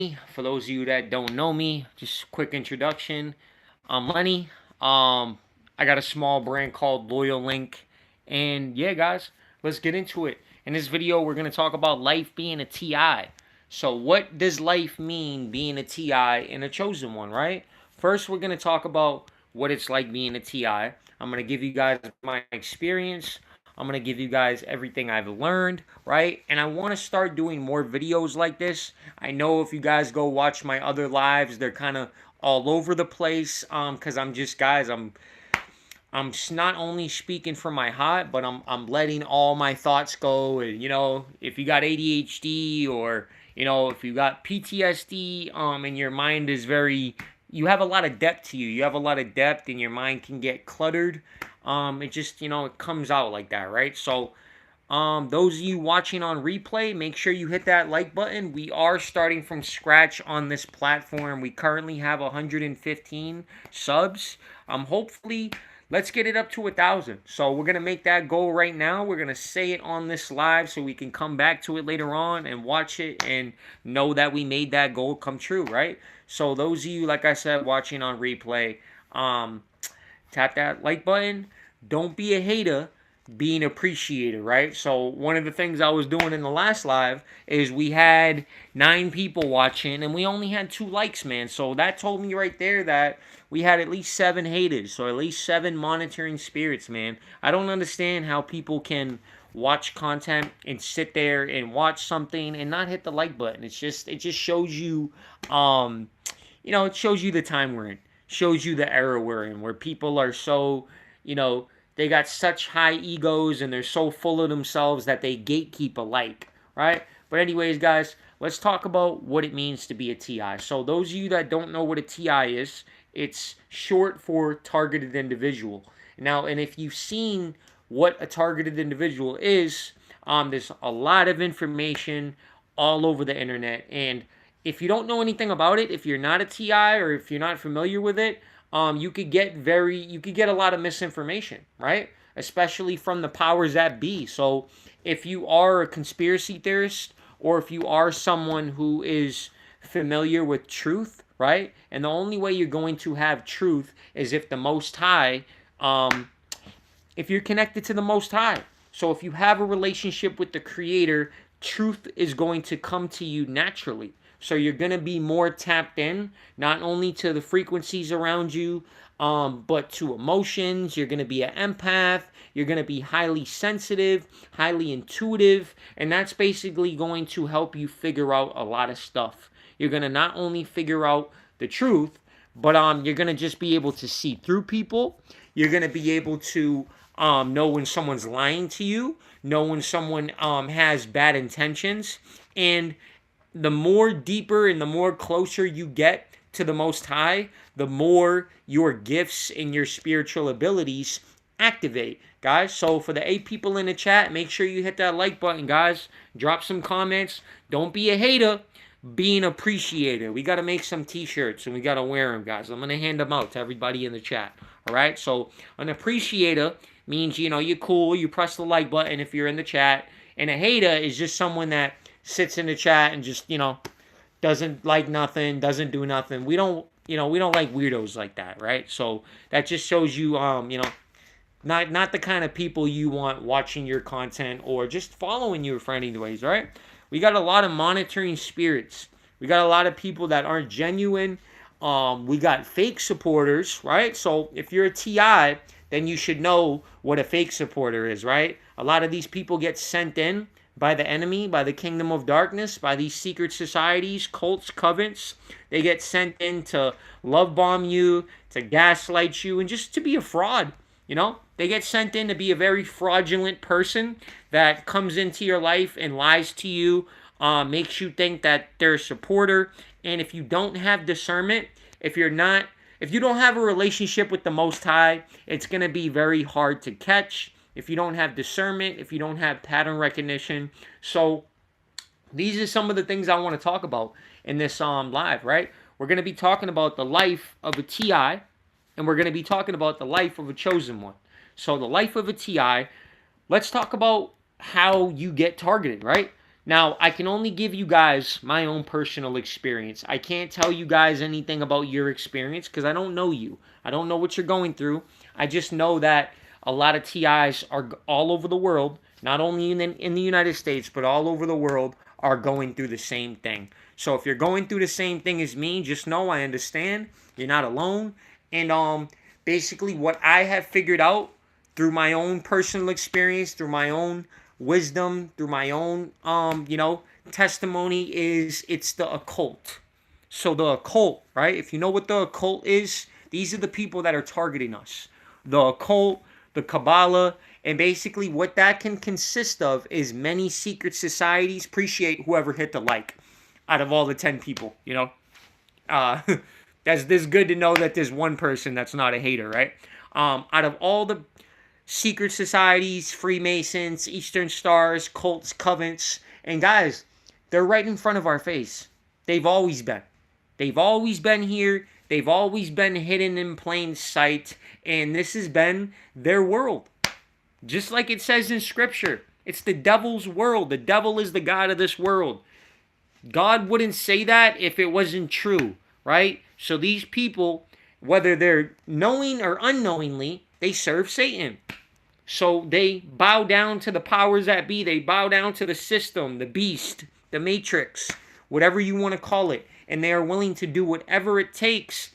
For those of you that don't know me, just a quick introduction. I'm Lenny. I got a small brand called Loyal Link. And yeah, guys, let's get into it. In this video, we're going to talk about life being a TI. So, what does life mean being a TI and a chosen one, right? First, we're going to talk about what it's like being a TI. I'm going to give you guys my experience. I'm going to give you guys everything I've learned, right? And I want to start doing more videos like this. I know if you guys go watch my other lives, they're kind of all over the place cuz I'm just guys, I'm not only speaking from my heart, but I'm letting all my thoughts go. And if you got ADHD, or if you got PTSD, and your mind is very, you have a lot of depth to you. You have a lot of depth, and your mind can get cluttered. It just it comes out like that, right? So those of you watching on replay, make sure you hit that like button. We are starting from scratch on this platform. We currently have 115 subs. Hopefully, let's get it up to 1,000. So we're gonna make that goal right now. We're gonna say it on this live so we can come back to it later on and watch it and know that we made that goal come true, right? So those of you, like I said, watching on replay, tap that like button. Don't be a hater, be an appreciator, right? So one of the things I was doing in the last live is we had 9 people watching and we only had 2 likes, man. So that told me right there that we had at least 7 haters, so at least 7 monitoring spirits, man. I don't understand how people can watch content and sit there and watch something and not hit the like button. It just shows you it shows you the time we're in, shows you the era we're in, where people are so, they got such high egos and they're so full of themselves that they gatekeep alike, right? But anyways, guys, let's talk about what it means to be a TI. So those of you that don't know what a TI is, it's short for targeted individual. Now, and if you've seen what a targeted individual is, there's a lot of information all over the internet. And if you don't know anything about it, if you're not a TI or if you're not familiar with it, you could get a lot of misinformation, right? Especially from the powers that be. So if you are a conspiracy theorist, or if you are someone who is familiar with truth, right? And the only way you're going to have truth is if the Most High, if you're connected to the Most High. So if you have a relationship with the Creator, truth is going to come to you naturally. So you're going to be more tapped in, not only to the frequencies around you, but to emotions. You're going to be an empath. You're going to be highly sensitive, highly intuitive, and that's basically going to help you figure out a lot of stuff. You're going to not only figure out the truth, but you're going to just be able to see through people. You're going to be able to know when someone's lying to you, know when someone has bad intentions, and the more deeper and the more closer you get to the Most High, the more your gifts and your spiritual abilities activate, guys. So for the 8 people in the chat, make sure you hit that like button, guys. Drop some comments. Don't be a hater, be an appreciator. We got to make some t-shirts and we got to wear them, guys. I'm going to hand them out to everybody in the chat. All right? So an appreciator means, you're cool. You press the like button if you're in the chat. And a hater is just someone that sits in the chat and just, doesn't like nothing, doesn't do nothing. We don't like weirdos like that, right? So that just shows you, not the kind of people you want watching your content or just following you for anyways, right? We got a lot of monitoring spirits. We got a lot of people that aren't genuine. We got fake supporters, right? So if you're a TI, then you should know what a fake supporter is, right? A lot of these people get sent in by the enemy, by the kingdom of darkness, by these secret societies, cults, covens. They get sent in to love bomb you, to gaslight you, and just to be a fraud. They get sent in to be a very fraudulent person that comes into your life and lies to you, makes you think that they're a supporter. And if you don't have discernment, if you don't have a relationship with the Most High, it's going to be very hard to catch. If you don't have discernment, if you don't have pattern recognition. So these are some of the things I want to talk about in this live, right? We're going to be talking about the life of a TI, and we're going to be talking about the life of a chosen one. So the life of a TI, let's talk about how you get targeted, right? Now, I can only give you guys my own personal experience. I can't tell you guys anything about your experience because I don't know you. I don't know what you're going through. I just know that a lot of TIs are all over the world, not only in the United States, but all over the world are going through the same thing. So if you're going through the same thing as me, just know I understand. You're not alone. And basically what I have figured out through my own personal experience, through my own wisdom, through my own testimony is it's the occult. So the occult, right? If you know what the occult is, these are the people that are targeting us. The occult, the Kabbalah, and basically what that can consist of is many secret societies. Appreciate whoever hit the like out of all the 10 people, Uh, that's this good to know that there's one person that's not a hater, right? Out of all the secret societies, Freemasons, Eastern Stars, cults, covens, and guys, they're right in front of our face. They've always been. They've always been here. They've always been hidden in plain sight, and this has been their world. Just like it says in Scripture, it's the devil's world. The devil is the god of this world. God wouldn't say that if it wasn't true, right? So these people, whether they're knowing or unknowingly, they serve Satan. So they bow down to the powers that be. They bow down to the system, the beast, the matrix, whatever you want to call it. And they are willing to do whatever it takes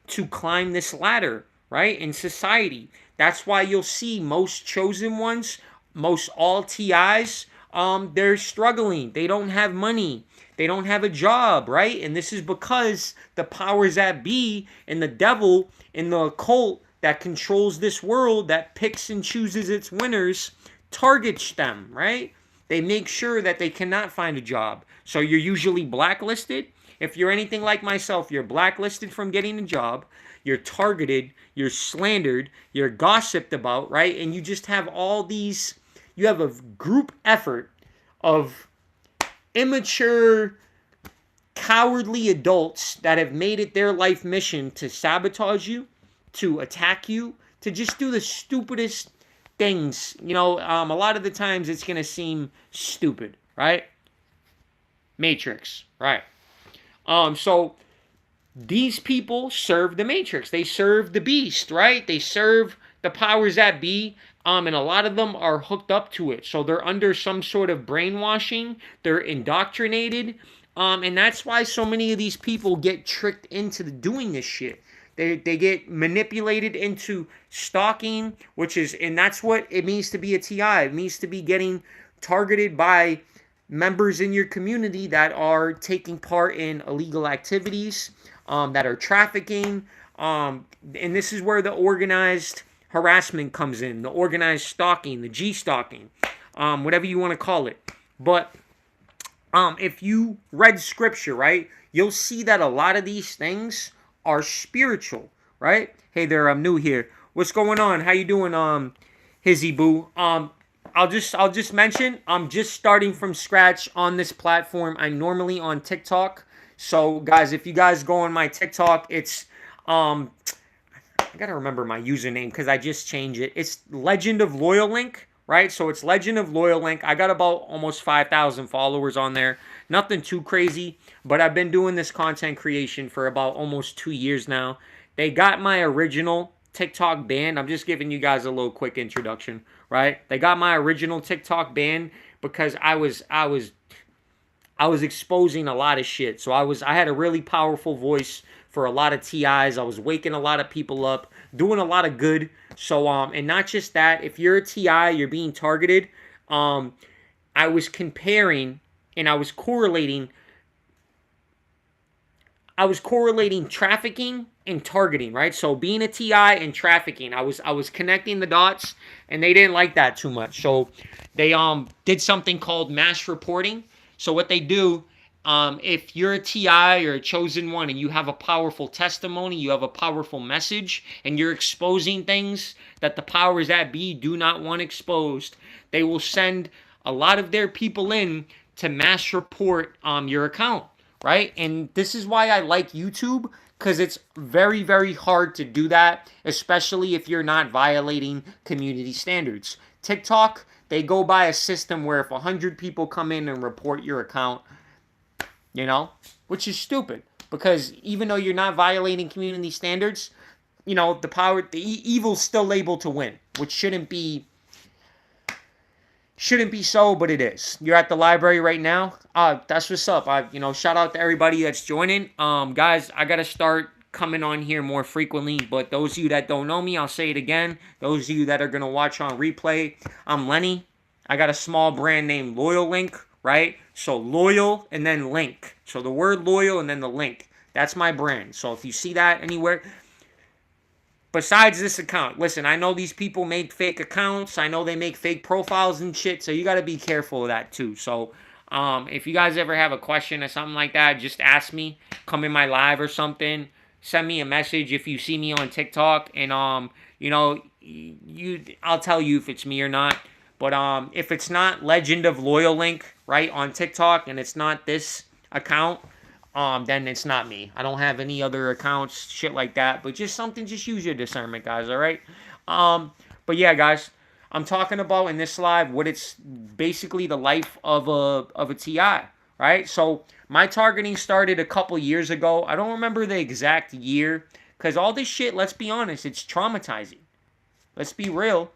to climb this ladder, right, in society. That's why you'll see most chosen ones, most all TIs, they're struggling. They don't have money. They don't have a job, right? And this is because the powers that be and the devil and the occult that controls this world, that picks and chooses its winners, targets them, right? They make sure that they cannot find a job. So you're usually blacklisted. If you're anything like myself, you're blacklisted from getting a job. You're targeted. You're slandered. You're gossiped about, right? And you just have all these, you have a group effort of immature, cowardly adults that have made it their life mission to sabotage you, to attack you, to just do the stupidest things. A lot of the times it's going to seem stupid, right? Matrix, right? So these people serve the Matrix. They serve the beast, right? They serve the powers that be. And a lot of them are hooked up to it. So they're under some sort of brainwashing. They're indoctrinated. And that's why so many of these people get tricked into doing this shit. They get manipulated into stalking, and that's what it means to be a TI. It means to be getting targeted by members in your community that are taking part in illegal activities, that are trafficking. And this is where the organized harassment comes in, the organized stalking, the G-stalking, whatever you want to call it. But if you read scripture, right, you'll see that a lot of these things are spiritual, right? Hey there, I'm new here. What's going on? How you doing, Hizzy Boo? I'll just mention I'm just starting from scratch on this platform. I'm normally on TikTok. So guys, if you guys go on my TikTok, it's I gotta remember my username because I just changed it. It's Legend of Loyal Link, right? So it's Legend of Loyal Link. I got about almost 5,000 followers on there. Nothing too crazy, but I've been doing this content creation for about almost 2 years now. They got my original TikTok banned. I'm just giving you guys a little quick introduction, right? They got my original TikTok banned because I was exposing a lot of shit. So I had a really powerful voice for a lot of TIs. I was waking a lot of people up, doing a lot of good. So and not just that, if you're a TI, you're being targeted. I was comparing and I was correlating trafficking and targeting, right? So being a TI and trafficking, I was connecting the dots, and they didn't like that too much. So they did something called mass reporting. So what they do, if you're a TI or a chosen one and you have a powerful testimony, you have a powerful message, and you're exposing things that the powers that be do not want exposed, they will send a lot of their people in to mass report your account, right? And this is why I like YouTube, because it's very, very hard to do that, especially if you're not violating community standards. TikTok, They go by a system where if 100 people come in and report your account, you know, which is stupid because even though you're not violating community standards, you know, the evil's still able to win, which shouldn't be so, but it is. You're at the library right now. That's what's up. Shout out to everybody that's joining. Guys, I gotta start coming on here more frequently. But those of you that don't know me, I'll say it again. Those of you that are gonna watch on replay, I'm Lenny. I got a small brand named Loyal Link, right? So loyal and then link. So the word loyal and then the link. That's my brand. So if you see that anywhere, besides this account, listen, I know these people make fake accounts. I know they make fake profiles and shit, so you got to be careful of that too. So if you guys ever have a question or something like that, just ask me. Come in my live or something. Send me a message if you see me on TikTok, and I'll tell you if it's me or not. But if it's not Legend of Loyal Link, right, on TikTok, and it's not this account, then it's not me. I don't have any other accounts, shit like that. But just use your discernment, guys, all right? But yeah, guys, I'm talking about in this live what it's basically the life of a TI, right? So my targeting started a couple years ago. I don't remember the exact year, because all this shit, let's be honest, it's traumatizing. Let's be real.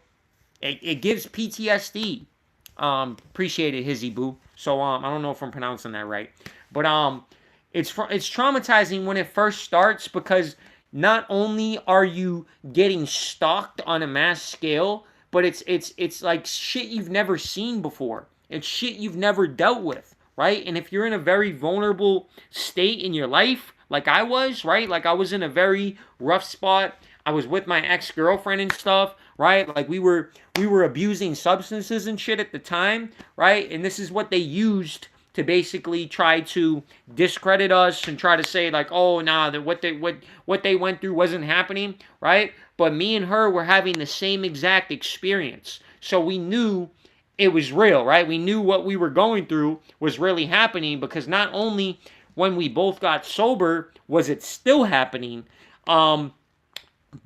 It gives PTSD. Appreciate it, Hizzy Boo. So I don't know if I'm pronouncing that right, but it's traumatizing when it first starts, because not only are you getting stalked on a mass scale, but it's like shit you've never seen before. It's shit you've never dealt with, right? And if you're in a very vulnerable state in your life, like I was, right? Like I was in a very rough spot. I was with my ex-girlfriend and stuff, right? Like we were abusing substances and shit at the time, right? And this is what they used to basically try to discredit us and try to say like, oh, nah, that what they went through wasn't happening, right? But me and her were having the same exact experience. So we knew it was real, right? We knew what we were going through was really happening, because not only when we both got sober was it still happening,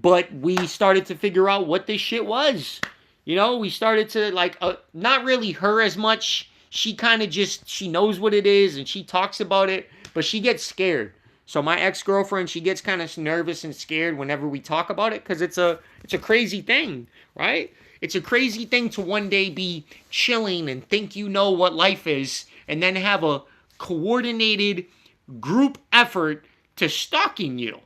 but we started to figure out what this shit was. You know, we started to like, not really her as much. She kind of she knows what it is and she talks about it, but she gets scared. So my ex-girlfriend, she gets kind of nervous and scared whenever we talk about it, because it's a crazy thing, right? It's a crazy thing to one day be chilling and think you know what life is, and then have a coordinated group effort to stalking you.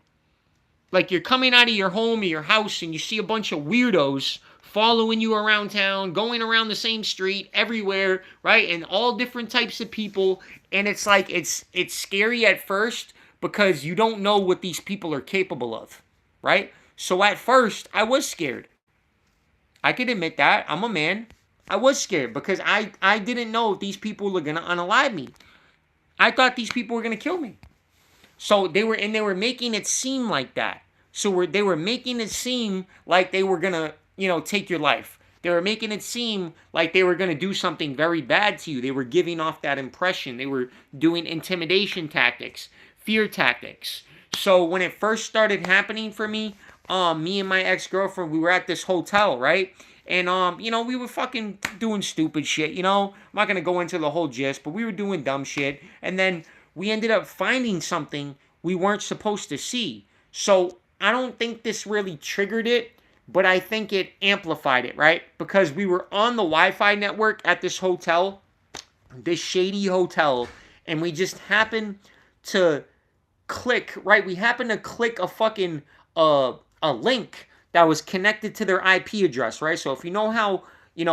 Like you're coming out of your home or your house and you see a bunch of weirdos following you around town, going around the same street, everywhere, right? And all different types of people. And it's like, it's scary at first, because you don't know what these people are capable of, right? So at first, I was scared. I could admit that. I'm a man. I was scared because I didn't know if these people were going to unalive me. I thought these people were going to kill me. So they were making it seem like that. So they were making it seem like they were going to, take your life. They were making it seem like they were going to do something very bad to you. They were giving off that impression. They were doing intimidation tactics, fear tactics. So when it first started happening for me, me and my ex-girlfriend, we were at this hotel, right? And, we were fucking doing stupid shit, I'm not going to go into the whole gist, but we were doing dumb shit. And then we ended up finding something we weren't supposed to see. So I don't think this really triggered it, but I think it amplified it, right? Because we were on the Wi-Fi network at this hotel, this shady hotel, and we just happened to click, right? We happened to click a fucking, a link that was connected to their IP address, right? So if you know how,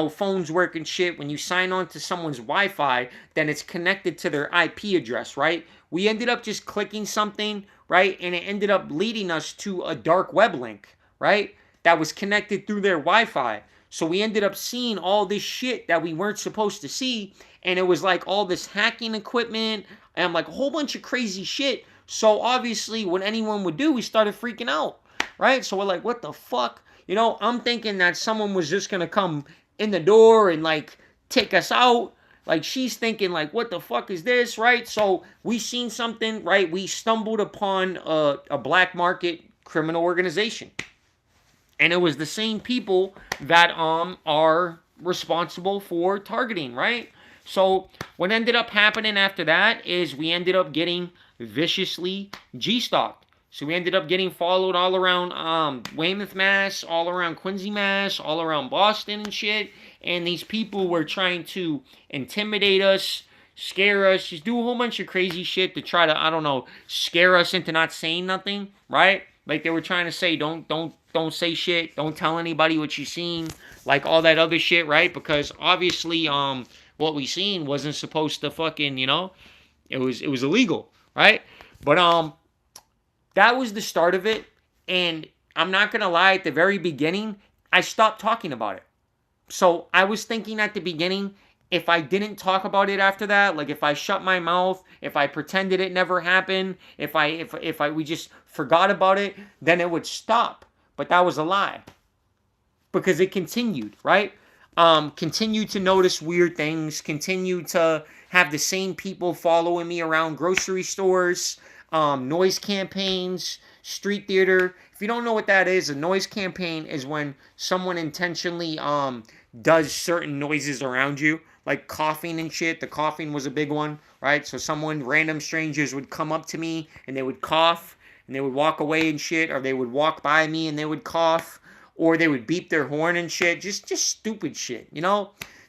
phones work and shit, when you sign on to someone's Wi-Fi, then it's connected to their IP address, right? We ended up just clicking something, right? And it ended up leading us to a dark web link, right? That was connected through their Wi-Fi. So we ended up seeing all this shit that we weren't supposed to see. And it was like all this hacking equipment and like a whole bunch of crazy shit. So obviously what anyone would do, we started freaking out, right? So we're like, what the fuck? I'm thinking that someone was just going to come in the door and like take us out. Like she's thinking like, what the fuck is this, right? So we seen something, right? We stumbled upon a black market criminal organization. And it was the same people that are, responsible for targeting, right? So what ended up happening after that is we ended up getting viciously G-stalked. So we ended up getting followed all around Weymouth, Mass, all around Quincy, Mass, all around Boston and shit. And these people were trying to intimidate us, scare us, just do a whole bunch of crazy shit to try to, I don't know, scare us into not saying nothing, right? Like they were trying to say, don't say shit, don't tell anybody what you seen, like all that other shit, right? Because obviously, what we seen wasn't supposed to fucking, it was illegal, right? But that was the start of it, and I'm not gonna lie, at the very beginning, I stopped talking about it. So I was thinking at the beginning, if I didn't talk about it after that, like if I shut my mouth, if I pretended it never happened, if I we just forgot about it, then it would stop. But that was a lie because it continued, right? Continued to notice weird things, continued to have the same people following me around grocery stores, noise campaigns, street theater. If you don't know what that is, a noise campaign is when someone intentionally does certain noises around you, like coughing and shit. The coughing was a big one, right? So random strangers would come up to me and they would cough and they would walk away and shit, or they would walk by me and they would cough, or they would beep their horn and shit. Just stupid shit,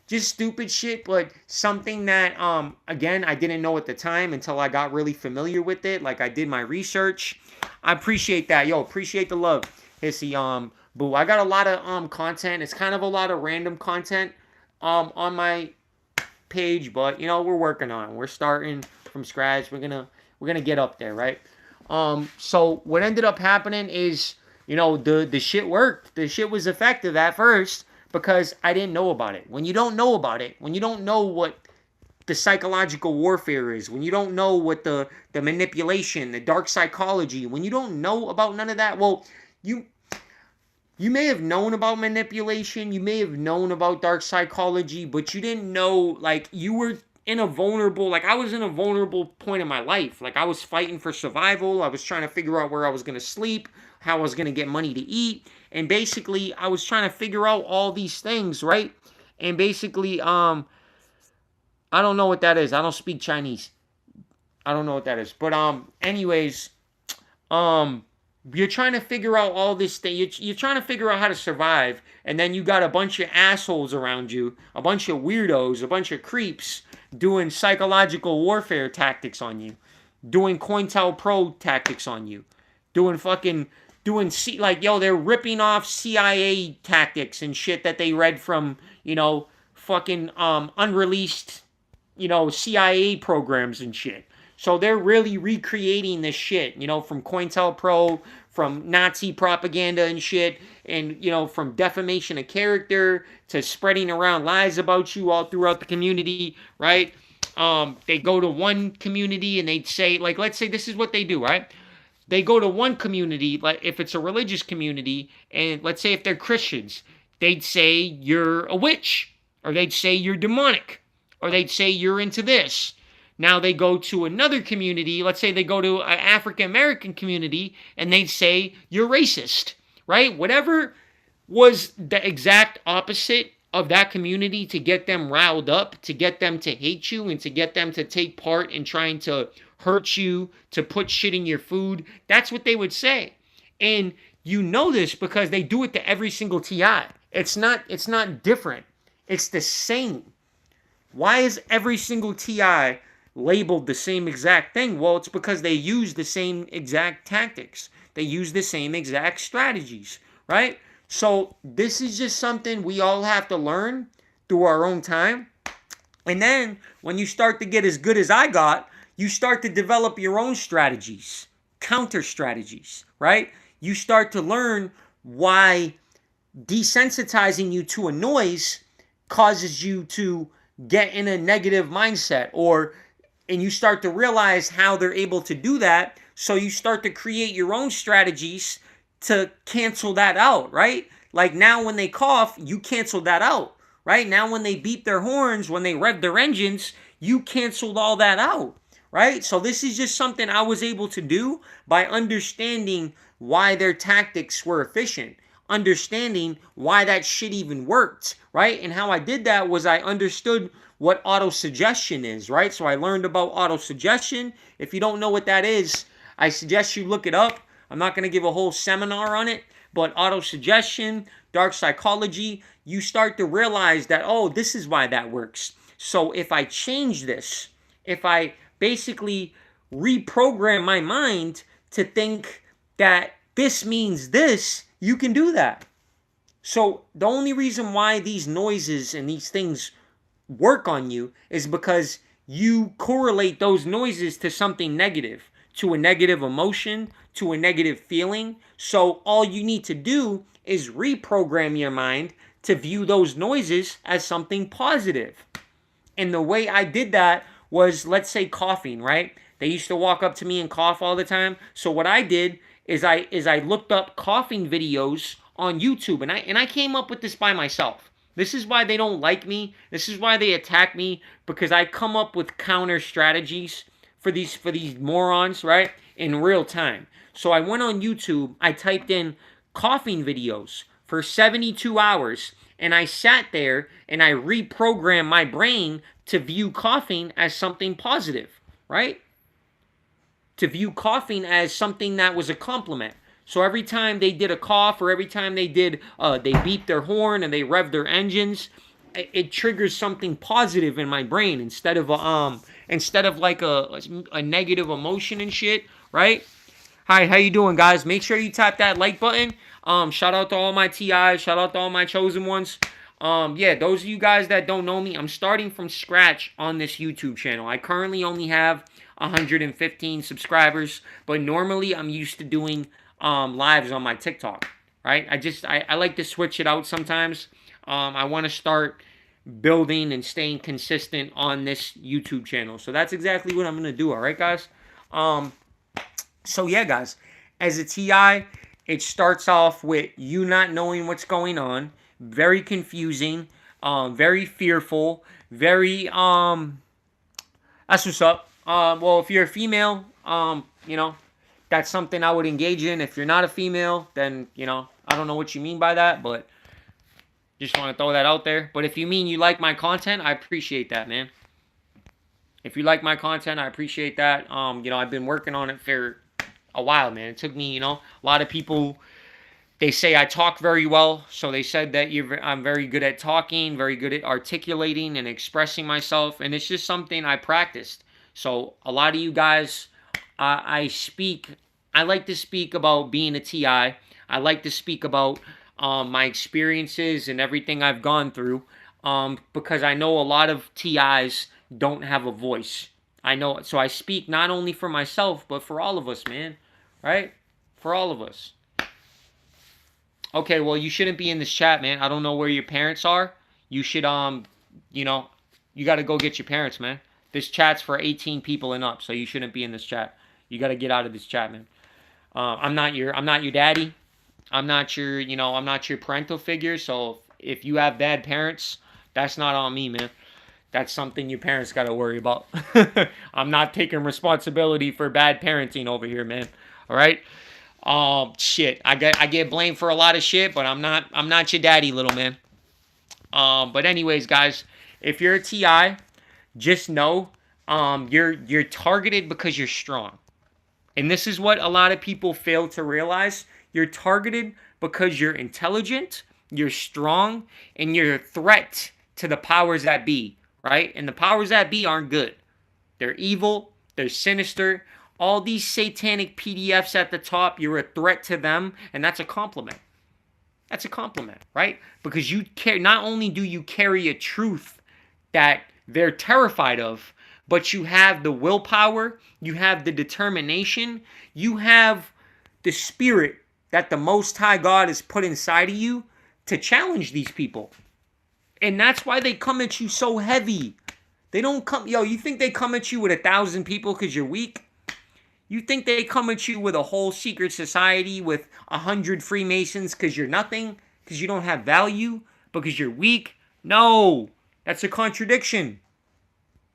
just stupid shit, but something that again I didn't know at the time until I got really familiar with it. Like I did my research. I appreciate that, yo. Appreciate the love, Hissy. Boo. I got a lot of content. It's kind of a lot of random content on my page, but we're working on it. We're starting from scratch. We're gonna get up there, right? So what ended up happening is, the shit worked. The shit was effective at first because I didn't know about it. When you don't know about it, when you don't know what the psychological warfare is, when you don't know what the manipulation, the dark psychology, when you don't know about none of that, well, you may have known about manipulation, you may have known about dark psychology, but you didn't know, like, you were in a vulnerable, like, I was in a vulnerable point in my life. Like, I was fighting for survival. I was trying to figure out where I was going to sleep, how I was going to get money to eat. And basically, I was trying to figure out all these things, right? And basically, I don't know what that is. I don't speak Chinese. I don't know what that is. But, anyways, you're trying to figure out all this thing. You're trying to figure out how to survive, and then you got a bunch of assholes around you, a bunch of weirdos, a bunch of creeps doing psychological warfare tactics on you, doing COINTELPRO tactics on you, like, yo, they're ripping off CIA tactics and shit that they read from, fucking unreleased, CIA programs and shit. So they're really recreating this shit, from COINTELPRO, from Nazi propaganda and shit, and, from defamation of character to spreading around lies about you all throughout the community, right? They go to one community and they'd say, like, let's say this is what they do, right? They go to one community, like if it's a religious community, and let's say if they're Christians, they'd say you're a witch, or they'd say you're demonic, or they'd say you're into this. Now they go to another community, let's say they go to an African American community, and they'd say you're racist, right? Whatever was the exact opposite of that community to get them riled up, to get them to hate you, and to get them to take part in trying to hurt you, to put shit in your food. That's what they would say. And you know this because they do it to every single TI. It's not different. It's the same. Why is every single TI labeled the same exact thing? Well, it's because they use the same exact tactics. They use the same exact strategies, right? So this is just something we all have to learn through our own time. And then when you start to get as good as I got, you start to develop your own strategies, counter strategies, right? You start to learn why desensitizing you to a noise causes you to get in a negative mindset, and you start to realize how they're able to do that. So you start to create your own strategies to cancel that out, right? Like now when they cough, you cancel that out, right? Now when they beep their horns, when they rev their engines, you canceled all that out, right? So this is just something I was able to do by understanding why their tactics were efficient, understanding why that shit even worked, right? And how I did that was I understood what auto-suggestion is, right? So I learned about auto-suggestion. If you don't know what that is, I suggest you look it up. I'm not going to give a whole seminar on it, but auto-suggestion, dark psychology, you start to realize that, oh, this is why that works. So if I change this, if I basically reprogram my mind to think that this means this, you can do that. So the only reason why these noises and these things work on you is because you correlate those noises to something negative, to a negative emotion, to a negative feeling. So all you need to do is reprogram your mind to view those noises as something positive. And the way I did that was, let's say, coughing, right? They used to walk up to me and cough all the time. So what I did is I looked up coughing videos on YouTube, and I came up with this by myself. This is why they don't like me. This is why they attack me, because I come up with counter strategies for these morons, right? In real time. So I went on YouTube, I typed in coughing videos for 72 hours, and I sat there and I reprogrammed my brain to view coughing as something positive, right? To view coughing as something that was a compliment. So every time they did a cough, or every time they beeped their horn and they revved their engines, it triggers something positive in my brain instead of like a negative emotion and shit, right? Hi, how you doing, guys? Make sure you tap that like button. Shout out to all my TIs. Shout out to all my chosen ones. Yeah, those of you guys that don't know me, I'm starting from scratch on this YouTube channel. I currently only have 115 subscribers, but normally I'm used to doing lives on my TikTok, right? I like to switch it out sometimes. I want to start building and staying consistent on this YouTube channel. So that's exactly what I'm going to do, all right, guys? So yeah, guys, as a TI, it starts off with you not knowing what's going on, very confusing, very fearful, very, that's what's up. Well, if you're a female, that's something I would engage in. If you're not a female, then, I don't know what you mean by that, but just want to throw that out there. But if you mean you like my content, I appreciate that, man. If you like my content, I appreciate that. I've been working on it for a while, man. It took me, a lot of people, they say I talk very well. So they said that I'm very good at talking, very good at articulating and expressing myself. And it's just something I practiced. So a lot of you guys, I like to speak about being a TI. I like to speak about my experiences and everything I've gone through, because I know a lot of TIs don't have a voice. I know, so I speak not only for myself, but for all of us, man, right? For all of us. Okay, well, you shouldn't be in this chat, man. I don't know where your parents are. You should, you got to go get your parents, man. This chat's for 18 people and up, so you shouldn't be in this chat. You got to get out of this chat, man. I'm not your daddy. I'm not your parental figure. So if you have bad parents, that's not on me, man. That's something your parents got to worry about. I'm not taking responsibility for bad parenting over here, man. All right? Shit. I get blamed for a lot of shit, but I'm not your daddy, little man. But anyways, guys, if you're a TI, just know you're targeted because you're strong. And this is what a lot of people fail to realize. You're targeted because you're intelligent, you're strong, and you're a threat to the powers that be. Right? And the powers that be aren't good. They're evil. They're sinister. All these satanic PDFs at the top, you're a threat to them, and that's a compliment. That's a compliment, right? Because not only do you carry a truth that they're terrified of, but you have the willpower, you have the determination, you have the spirit that the Most High God has put inside of you to challenge these people. And that's why they come at you so heavy. They don't come... you think they come at you with 1,000 people because you're weak? You think they come at you with a whole secret society with 100 Freemasons because you're nothing? Because you don't have value? Because you're weak? No. That's a contradiction.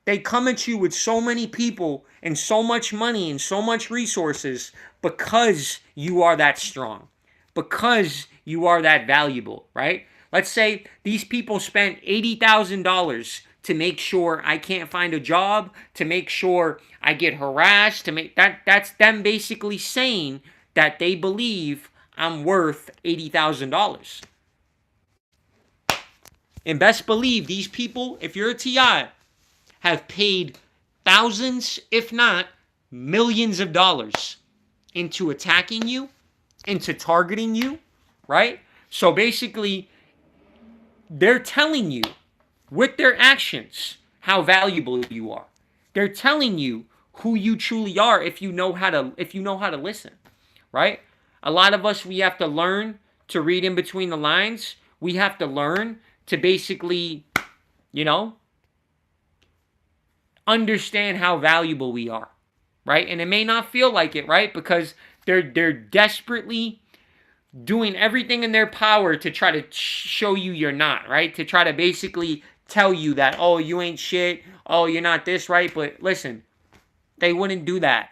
They come at you with so many people and so much money and so much resources because you are that strong. because you are that valuable, right? Let's say these people spent $80,000 to make sure I can't find a job, to make sure I get harassed, to make that's them basically saying that they believe I'm worth $80,000. And best believe these people, if you're a TI, have paid thousands, if not millions of dollars into attacking you, into targeting you, right? So basically, they're telling you with their actions how valuable you are. They're telling you who you truly are if you know how to listen, right? A lot of us, we have to learn to read in between the lines. We have to learn to basically, you know, understand how valuable we are, right? And it may not feel like it, right? Because they're desperately doing everything in their power to try to show you you're not, right? To try to basically tell you that, oh, you ain't shit, oh, you're not this, right? But listen, they wouldn't do that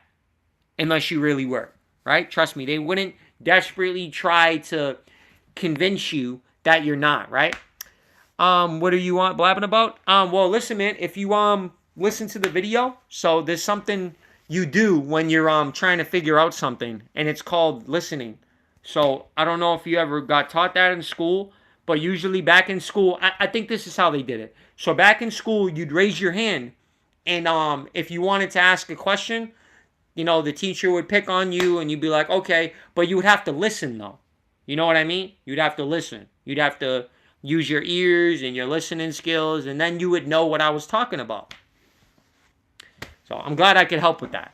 unless you really were, right? Trust me, they wouldn't desperately try to convince you that you're not, right? What are you blabbing about? Well, listen, man, if you listen to the video, so there's something you do when you're trying to figure out something, and it's called listening. So I don't know if you ever got taught that in school, but usually back in school, I think this is how they did it. So back in school, you'd raise your hand, and if you wanted to ask a question, you know, the teacher would pick on you, and you'd be like, okay, but you would have to listen though. You know what I mean? You'd have to listen. You'd have to use your ears and your listening skills, and then you would know what I was talking about. So I'm glad I could help with that.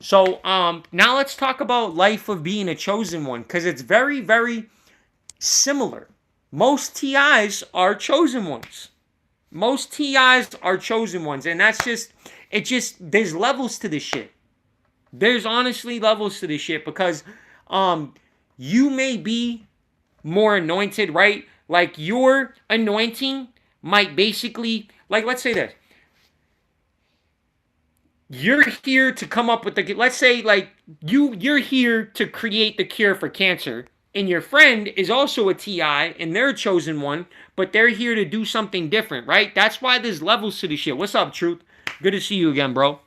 So now let's talk about life of being a chosen one, because it's very, very similar. Most TIs are chosen ones. Most TIs are chosen ones, and there's levels to this shit. There's honestly levels to this shit, because you may be more anointed, right? Like your anointing might basically, like, let's say this. You're here to come up with let's say like you're here to create the cure for cancer, and your friend is also a TI and they're a chosen one, but they're here to do something different, right? That's why there's levels to this shit. What's up, Truth? Good to see you again, bro.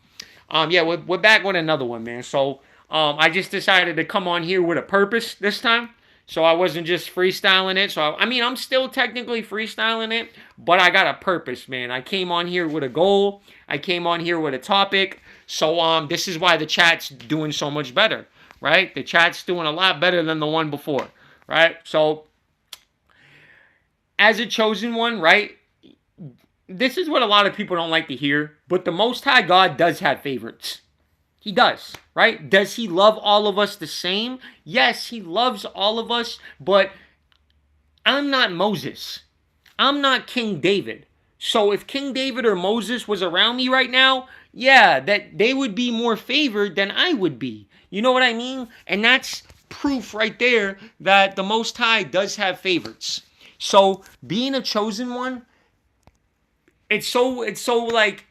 Yeah, we're back with another one, man. So I just decided to come on here with a purpose this time. So I wasn't just freestyling it. So, I mean, I'm still technically freestyling it, but I got a purpose, man. I came on here with a goal. I came on here with a topic. So this is why the chat's doing so much better, right? The chat's doing a lot better than the one before, right? So as a chosen one, right? This is what a lot of people don't like to hear, but the Most High God does have favorites. He does, right? Does he love all of us the same? Yes, he loves all of us, but I'm not Moses. I'm not King David. So if King David or Moses was around me right now, yeah, that they would be more favored than I would be. You know what I mean? And that's proof right there that the Most High does have favorites. So being a chosen one, it's so like,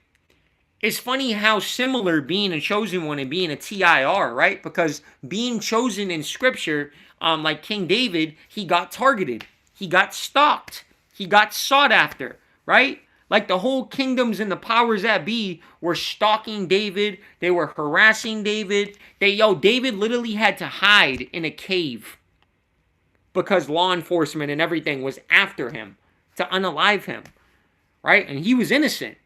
it's funny how similar being a chosen one and being a TI are, right? Because being chosen in scripture, like King David, he got targeted. He got stalked. He got sought after, right? Like the whole kingdoms and the powers that be were stalking David. They were harassing David. David literally had to hide in a cave because law enforcement and everything was after him to unalive him, right? And he was innocent.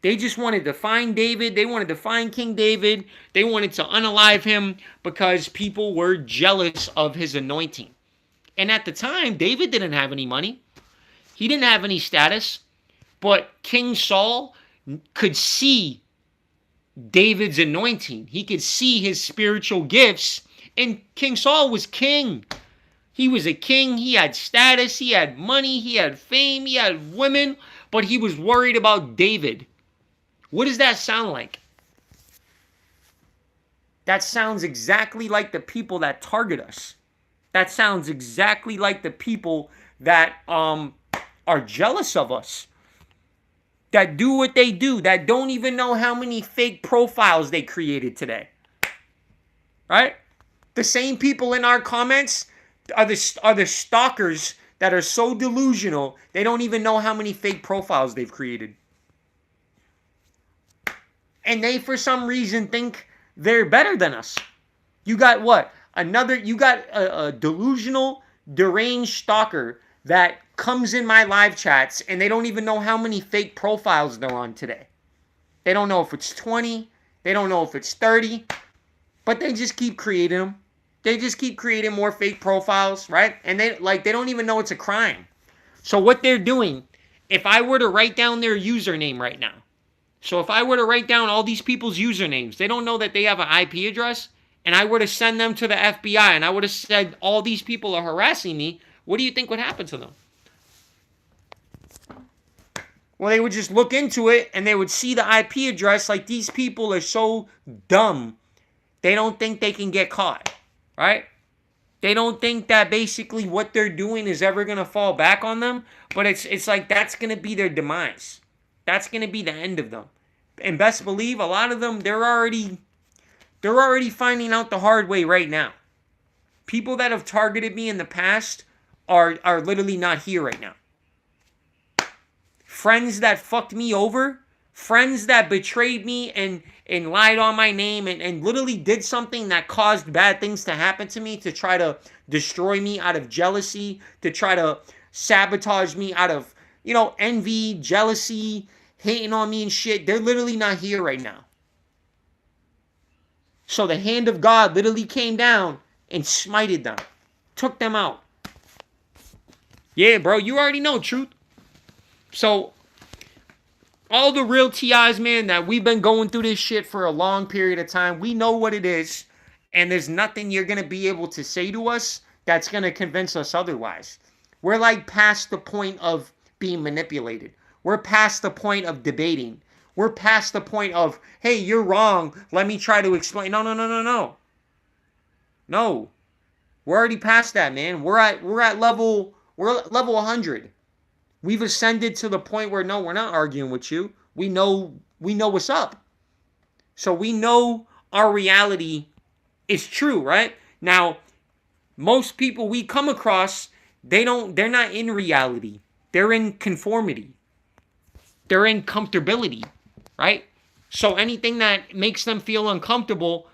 They just wanted to find David. They wanted to find King David. They wanted to unalive him because people were jealous of his anointing. And at the time, David didn't have any money. He didn't have any status. But King Saul could see David's anointing. He could see his spiritual gifts. And King Saul was king. He was a king. He had status. He had money. He had fame. He had women. But he was worried about David. What does that sound like? That sounds exactly like the people that target us. That sounds exactly like the people that are jealous of us. That do what they do. That don't even know how many fake profiles they created today. Right? The same people in our comments are the stalkers that are so delusional they don't even know how many fake profiles they've created. And they, for some reason, think they're better than us. You got what? You got a delusional, deranged stalker that comes in my live chats and they don't even know how many fake profiles they're on today. They don't know if it's 20. They don't know if it's 30. But they just keep creating them. They just keep creating more fake profiles, right? And they don't even know it's a crime. So what they're doing, if I were to write down their username right now, so if I were to write down all these people's usernames, they don't know that they have an IP address, and I were to send them to the FBI, and I would have said all these people are harassing me, what do you think would happen to them? Well, they would just look into it, and they would see the IP address. Like, these people are so dumb, they don't think they can get caught, right? They don't think that basically what they're doing is ever going to fall back on them, but it's like that's going to be their demise. That's going to be the end of them. And best believe a lot of them, they're already finding out the hard way right now. People that have targeted me in the past are literally not here right now. Friends that fucked me over, friends that betrayed me and lied on my name and literally did something that caused bad things to happen to me, to try to destroy me out of jealousy, to try to sabotage me out of, envy, jealousy, hating on me and shit. They're literally not here right now. So the hand of God literally came down and smited them. Took them out. Yeah, bro, you already know, truth. So, all the real TIs, man, that we've been going through this shit for a long period of time, we know what it is. And there's nothing you're going to be able to say to us that's going to convince us otherwise. We're like past the point of being manipulated. We're past the point of debating. We're past the point of, hey, you're wrong. Let me try to explain. No. No. We're already past that, man. We're at level 100. We've ascended to the point where, no, we're not arguing with you. We know what's up. So we know our reality is true, right? Now, most people we come across, they're not in reality. They're in conformity. They're in comfortability, right? So anything that makes them feel uncomfortable,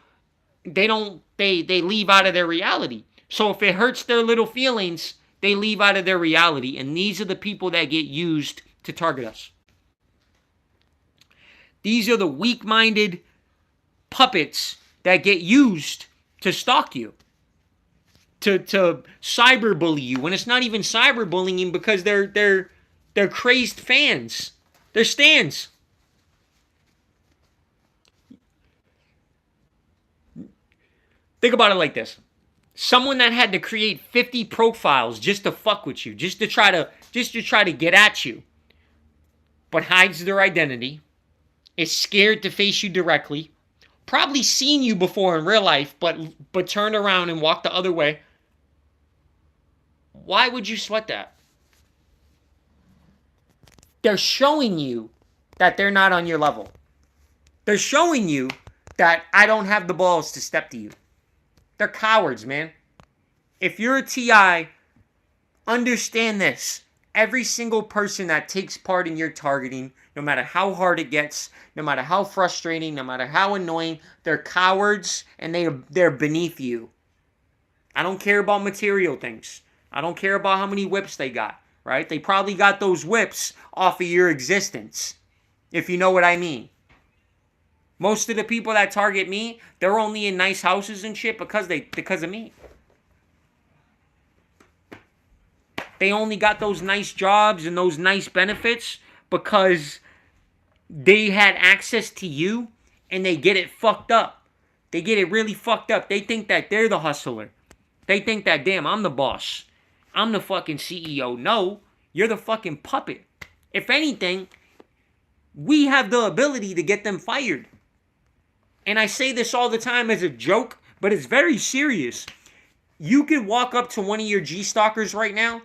they leave out of their reality. So if it hurts their little feelings, they leave out of their reality. And these are the people that get used to target us. These are the weak-minded puppets that get used to stalk you. To cyberbully you. When it's not even cyberbullying, because they're crazed fans. They're stans. Think about it like this. Someone that had to create 50 profiles just to fuck with you, just to try to get at you, but hides their identity, is scared to face you directly, probably seen you before in real life, but turned around and walked the other way. Why would you sweat that? They're showing you that they're not on your level. They're showing you that I don't have the balls to step to you. They're cowards, man. If you're a TI, understand this. Every single person that takes part in your targeting, no matter how hard it gets, no matter how frustrating, no matter how annoying, they're cowards and they're beneath you. I don't care about material things. I don't care about how many whips they got, right? They probably got those whips off of your existence, if you know what I mean. Most of the people that target me, they're only in nice houses and shit because of me. They only got those nice jobs and those nice benefits because they had access to you and they get it fucked up. They get it really fucked up. They think that they're the hustler. They think that, damn, I'm the boss. I'm the fucking CEO. No, you're the fucking puppet. If anything, we have the ability to get them fired. And I say this all the time as a joke, but it's very serious. You could walk up to one of your G-stalkers right now,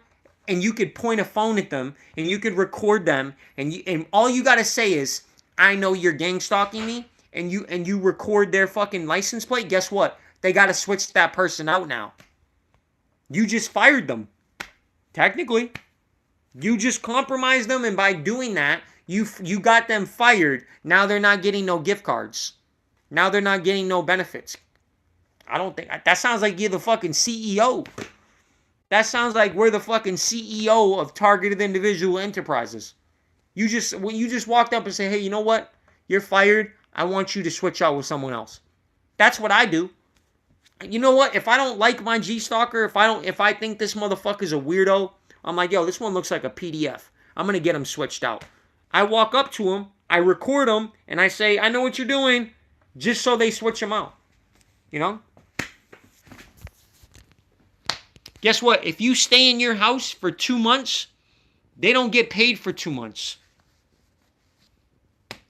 and you could point a phone at them, and you could record them, and all you gotta say is, I know you're gang stalking me, and you record their fucking license plate. Guess what? They gotta switch that person out now. You just fired them. Technically. You just compromised them, and by doing that, you got them fired. Now they're not getting no gift cards. Now they're not getting no benefits. I don't think that sounds like you're the fucking CEO. That sounds like we're the fucking CEO of targeted individual enterprises. You just walked up and say, "Hey, you know what? You're fired. I want you to switch out with someone else." That's what I do. You know what? If I don't like my G-Stalker, if I think this motherfucker's a weirdo, I'm like, yo, this one looks like a PDF. I'm gonna get him switched out. I walk up to him, I record him, and I say, I know what you're doing, just so they switch him out. You know? Guess what? If you stay in your house for 2 months, they don't get paid for 2 months.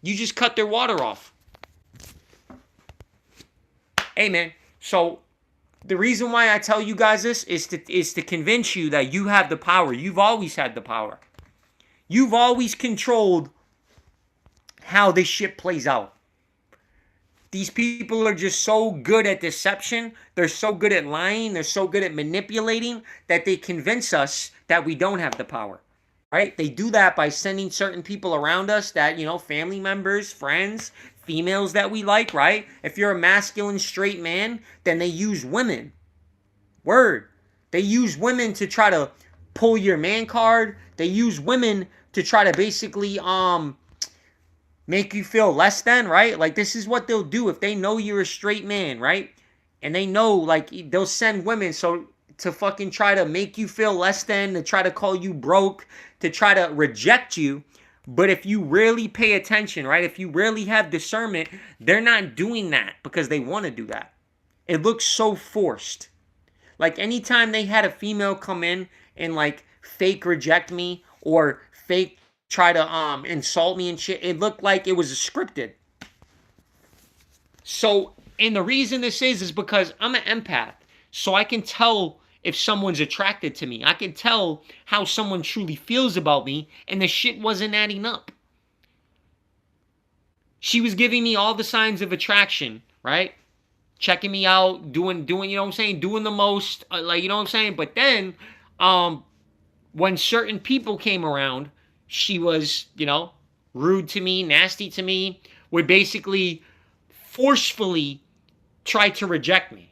You just cut their water off. Hey, man. So the reason why I tell you guys this is to convince you that you have the power. You've always had the power. You've always controlled how this shit plays out. These people are just so good at deception. They're so good at lying. They're so good at manipulating that they convince us that we don't have the power. Right? They do that by sending certain people around us that, family members, friends, females that we like, right? If you're a masculine straight man, then they use women. Word. They use women to try to pull your man card. They use women to try to basically make you feel less than, right? Like, this is what they'll do if they know you're a straight man, right? And they know, like, they'll send women to fucking try to make you feel less than, to try to call you broke, to try to reject you. But if you really pay attention, right? If you really have discernment, they're not doing that because they want to do that. It looks so forced. Like, anytime they had a female come in and, like, fake reject me or fake try to insult me and shit, it looked like it was scripted. So, and the reason this is because I'm an empath. So I can tell if someone's attracted to me. I can tell how someone truly feels about me, and the shit wasn't adding up. She was giving me all the signs of attraction, right? Checking me out, doing, you know what I'm saying? Doing the most, like, you know what I'm saying? But then, when certain people came around, she was, rude to me, nasty to me, would basically forcefully try to reject me.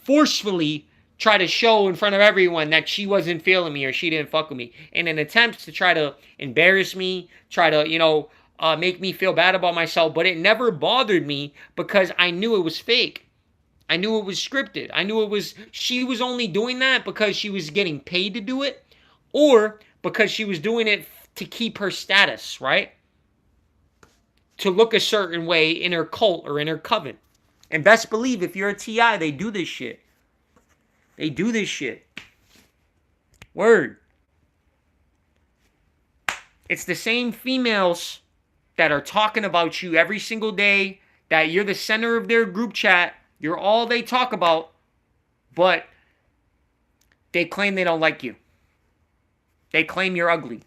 Forcefully try to show in front of everyone that she wasn't feeling me or she didn't fuck with me. In an attempt to try to embarrass me, try to, make me feel bad about myself. But it never bothered me because I knew it was fake. I knew it was scripted. I knew she was only doing that because she was getting paid to do it, or because she was doing it to keep her status, right? To look a certain way in her cult or in her coven. And best believe, if you're a T.I, they do this shit. They do this shit. Word. It's the same females that are talking about you every single day, that you're the center of their group chat, you're all they talk about, but they claim they don't like you. They claim you're ugly.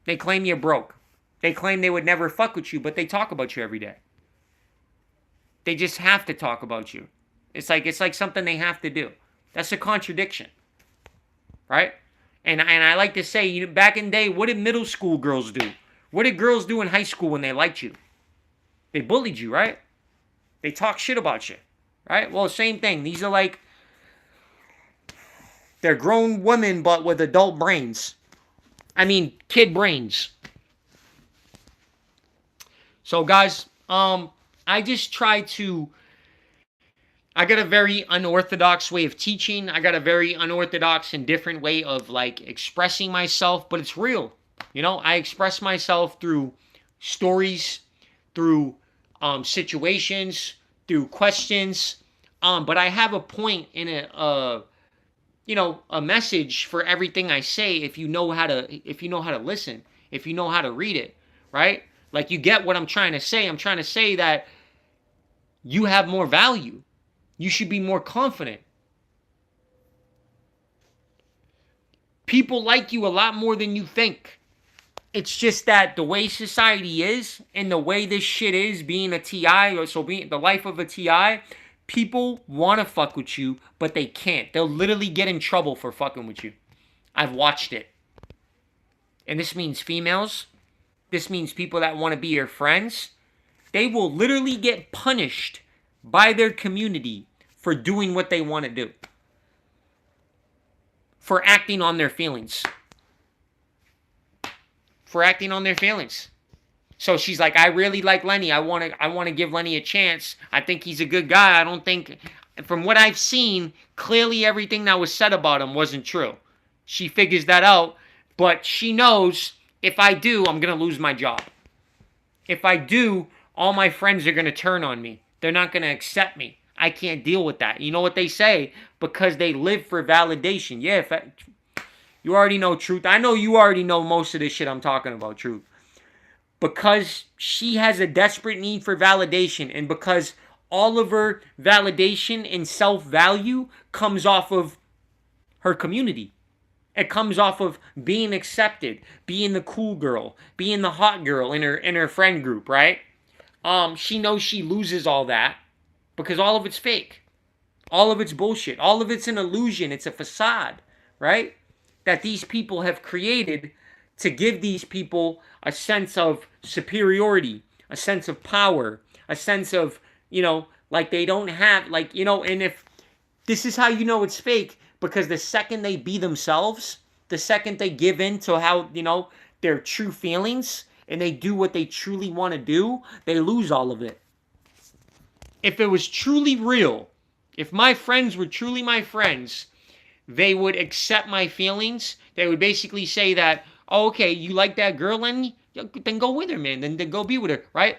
They claim you're broke. They claim they would never fuck with you, but they talk about you every day. They just have to talk about you. It's like something they have to do. That's a contradiction, right? And I like to say, back in the day, what did middle school girls do? What did girls do in high school when they liked you? They bullied you, right? They talk shit about you, right? Well, same thing. These are like, they're grown women, but with adult brains. I mean, kid brains. So, guys, I just try to, I got a very unorthodox way of teaching. I got a very unorthodox and different way of, like, expressing myself, but it's real. I express myself through stories, through situations, through questions. But I have a point in a message for everything I say if you know how to listen, if you know how to read it, right? Like, you get what I'm trying to say. I'm trying to say that you have more value. You should be more confident. People like you a lot more than you think. It's just that the way society is and the way this shit is, being a T.I, or so being the life of a T.I, People want to fuck with you, but they can't. They'll literally get in trouble for fucking with you. I've watched it. And this means females. This means people that want to be your friends. They will literally get punished by their community for doing what they want to do. For acting on their feelings. For acting on their feelings. So she's like, I really like Lenny. I want to give Lenny a chance. I think he's a good guy. I don't think, from what I've seen, clearly everything that was said about him wasn't true. She figures that out, but she knows if I do, I'm going to lose my job. If I do, all my friends are going to turn on me. They're not going to accept me. I can't deal with that. You know what they say? Because they live for validation. Yeah, you already know Truth. I know you already know most of this shit I'm talking about, Truth. Because she has a desperate need for validation, and because all of her validation and self-value comes off of her community. It comes off of being accepted, being the cool girl, being the hot girl in her friend group, right? She knows she loses all that because all of it's fake. All of it's bullshit. All of it's an illusion. It's a facade, right? That these people have created to give these people a sense of superiority, a sense of power, a sense of, like they don't have, and if this is how you know it's fake, because the second they be themselves, the second they give in to how, their true feelings, and they do what they truly want to do, they lose all of it. If it was truly real, if my friends were truly my friends, they would accept my feelings. They would basically say that, oh, okay, you like that girl, and then go with her, man. Then go be with her, right?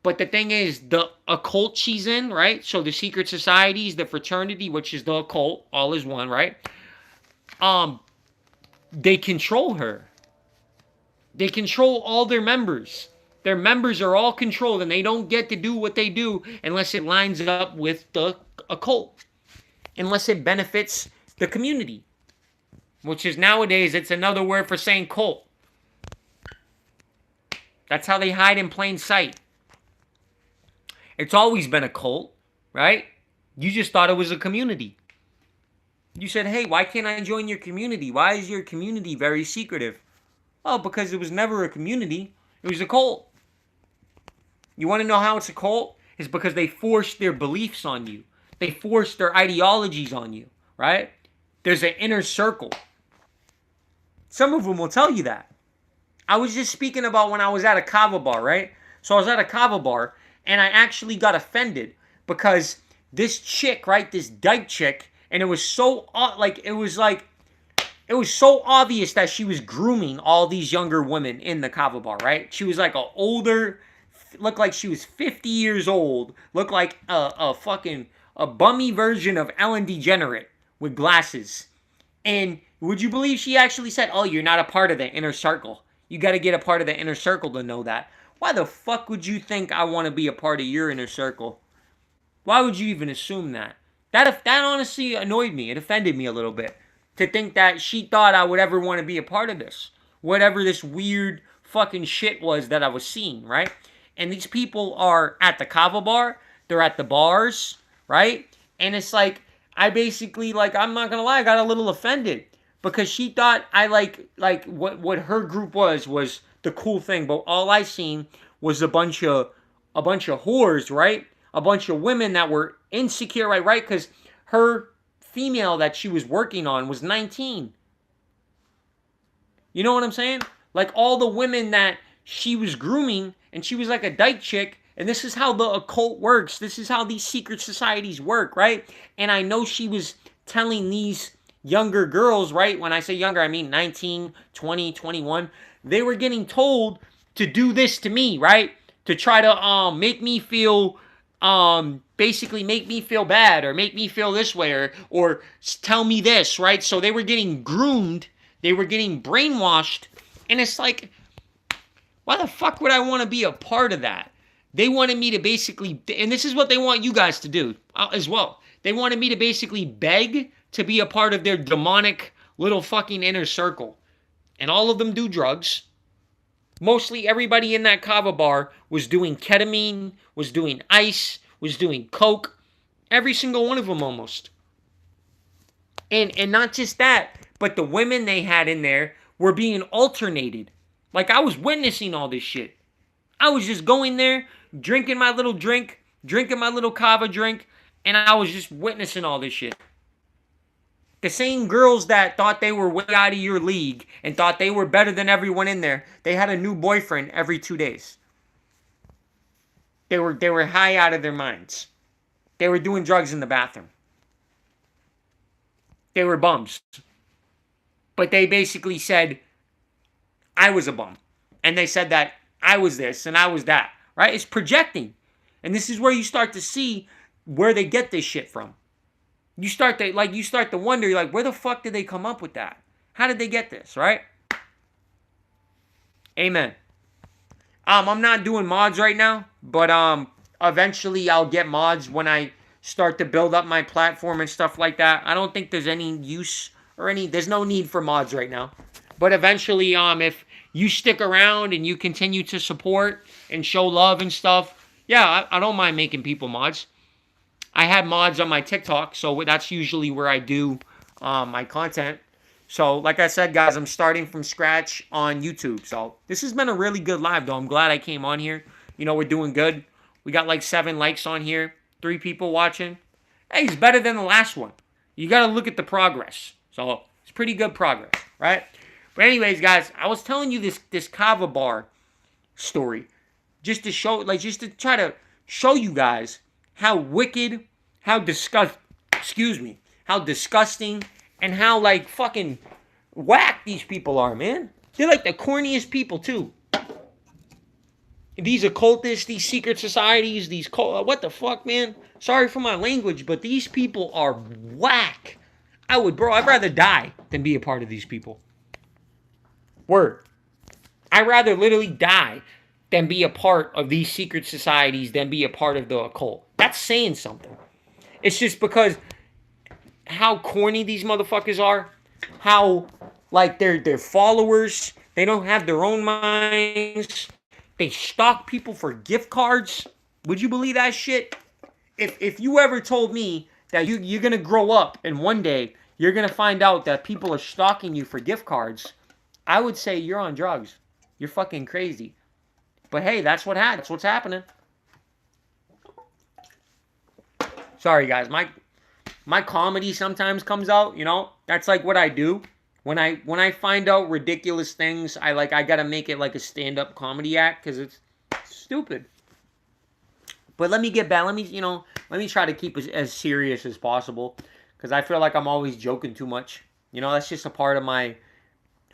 But the thing is, the occult she's in, right? So the secret societies, the fraternity, which is the occult, all is one, right? They control her. They control all their members. Their members are all controlled, and they don't get to do what they do unless it lines up with the occult. Unless it benefits the community. Which is nowadays, it's another word for saying cult. That's how they hide in plain sight. It's always been a cult, right? You just thought it was a community. You said, hey, why can't I join your community? Why is your community very secretive? Oh, because it was never a community. It was a cult. You want to know how it's a cult? It's because they forced their beliefs on you. They forced their ideologies on you, right? There's an inner circle. Some of them will tell you that. I was just speaking about when I was at a kava bar, right? So I was at a kava bar, and I actually got offended because this chick, right, this dyke chick, and it was so, it was so obvious that she was grooming all these younger women in the kava bar, right? She was like looked like she was 50 years old, looked like a bummy version of Ellen DeGenerate with glasses. And would you believe she actually said, oh, you're not a part of the inner circle. You got to get a part of the inner circle to know that. Why the fuck would you think I want to be a part of your inner circle? Why would you even assume that? That honestly annoyed me. It offended me a little bit. To think that she thought I would ever want to be a part of this. Whatever this weird fucking shit was that I was seeing, right? And these people are at the kava bar. They're at the bars, right? And it's like, I basically, I'm not going to lie, I got a little offended. Because she thought I what her group was the cool thing. But all I seen was a bunch of whores, right? A bunch of women that were insecure, right? Because her female that she was working on was 19. You know what I'm saying? Like all the women that she was grooming, and she was like a dyke chick, and this is how the occult works. This is how these secret societies work, right? And I know she was telling these younger girls, right? When I say younger, I mean 19, 20, 21. They were getting told to do this to me, right? To try to make me feel basically make me feel bad, or make me feel this way, or tell me this, right? So they were getting groomed, they were getting brainwashed, and it's like, why the fuck would I want to be a part of that? They wanted me to basically, and this is what they want you guys to do as well. They wanted me to basically beg to be a part of their demonic little fucking inner circle. And all of them do drugs. Mostly everybody in that kava bar was doing ketamine, was doing ice, was doing coke. Every single one of them almost. And not just that, but the women they had in there were being alternated. Like I was witnessing all this shit. I was just going there, drinking my little drink, drinking my little kava drink, and I was just witnessing all this shit. The same girls that thought they were way out of your league and thought they were better than everyone in there, they had a new boyfriend every 2 days. They were high out of their minds. They were doing drugs in the bathroom. They were bums. But they basically said I was a bum. And they said that I was this and I was that. Right? It's projecting. And this is where you start to see where they get this shit from. You start to wonder, you're like, where the fuck did they come up with that? How did they get this, right? Amen. I'm not doing mods right now, but eventually I'll get mods when I start to build up my platform and stuff like that. I don't think there's any use or there's no need for mods right now. But eventually, if you stick around and you continue to support and show love and stuff, yeah, I don't mind making people mods. I have mods on my TikTok, so that's usually where I do my content. So, like I said, guys, I'm starting from scratch on YouTube. So, this has been a really good live, though. I'm glad I came on here. You know, we're doing good. We got like 7 likes on here, 3 people watching. Hey, it's better than the last one. You got to look at the progress. So, it's pretty good progress, right? But anyways, guys, I was telling you this kava bar story just to show, just to try to show you guys how wicked, how how disgusting, and how fucking whack these people are, man. They're like the corniest people too. These occultists, these secret societies, what the fuck, man? Sorry for my language, but these people are whack. I'd rather die than be a part of these people. Word. I'd rather literally die than be a part of these secret societies, than be a part of the occult. That's saying something. It's just because how corny these motherfuckers are, how they're followers, they don't have their own minds, they stalk people for gift cards. Would you believe that shit? If you ever told me that you're gonna grow up and one day you're gonna find out that people are stalking you for gift cards, I would say you're on drugs. You're fucking crazy. But hey, that's what's happening. Sorry guys, my comedy sometimes comes out, That's like what I do. When I find out ridiculous things, I gotta make it like a stand-up comedy act because it's stupid. But let me get back. Let me try to keep it as serious as possible because I feel like I'm always joking too much. That's just a part of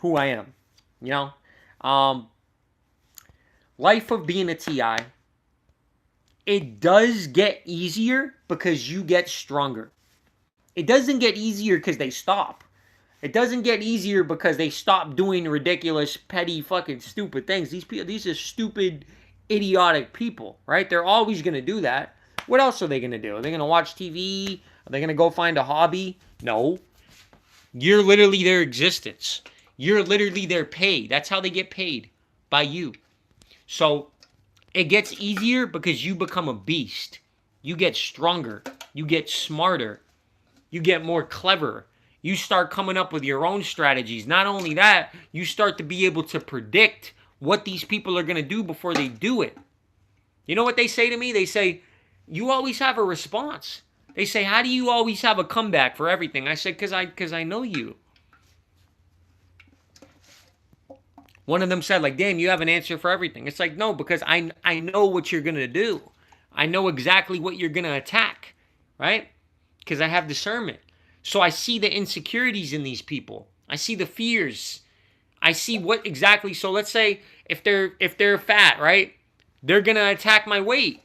who I am. Life of being a T.I. It does get easier because you get stronger. It doesn't get easier because they stop. It doesn't get easier because they stop doing ridiculous, petty, fucking stupid things. These are stupid, idiotic people, right? They're always going to do that. What else are they going to do? Are they going to watch TV? Are they going to go find a hobby? No. You're literally their existence. You're literally their pay. That's how they get paid, by you. So it gets easier because you become a beast. You get stronger. You get smarter. You get more clever. You start coming up with your own strategies. Not only that, you start to be able to predict what these people are going to do before they do it. You know what they say to me? They say, you always have a response. They say, how do you always have a comeback for everything? I said, because I know you. One of them said, damn, you have an answer for everything. It's like, no, because I know what you're going to do. I know exactly what you're going to attack, right? Because I have discernment. So I see the insecurities in these people. I see the fears. I see what exactly. So let's say if they're fat, right? They're going to attack my weight.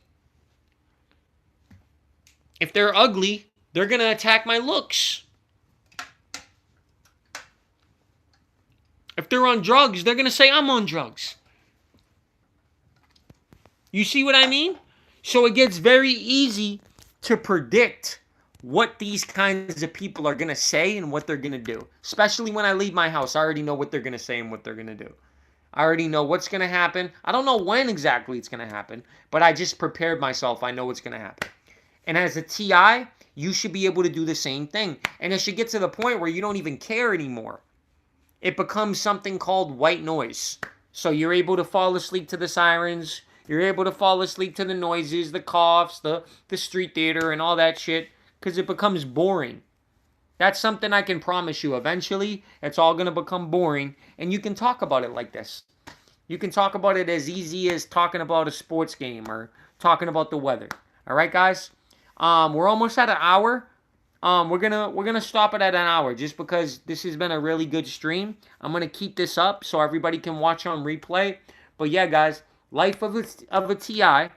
If they're ugly, they're going to attack my looks. If they're on drugs, they're going to say I'm on drugs. You see what I mean? So it gets very easy to predict what these kinds of people are going to say and what they're going to do. Especially when I leave my house. I already know what they're going to say and what they're going to do. I already know what's going to happen. I don't know when exactly it's going to happen, but I just prepared myself. I know what's going to happen. And as a TI, you should be able to do the same thing. And it should get to the point where you don't even care anymore. It becomes something called white noise. So you're able to fall asleep to the sirens. You're able to fall asleep to the noises, the coughs, the street theater, and all that shit. Because it becomes boring. That's something I can promise you. Eventually, it's all going to become boring. And you can talk about it like this. You can talk about it as easy as talking about a sports game or talking about the weather. All right, guys? We're almost at an hour. We're gonna stop it at an hour just because this has been a really good stream. I'm gonna keep this up so everybody can watch on replay. But yeah, guys, life of a TI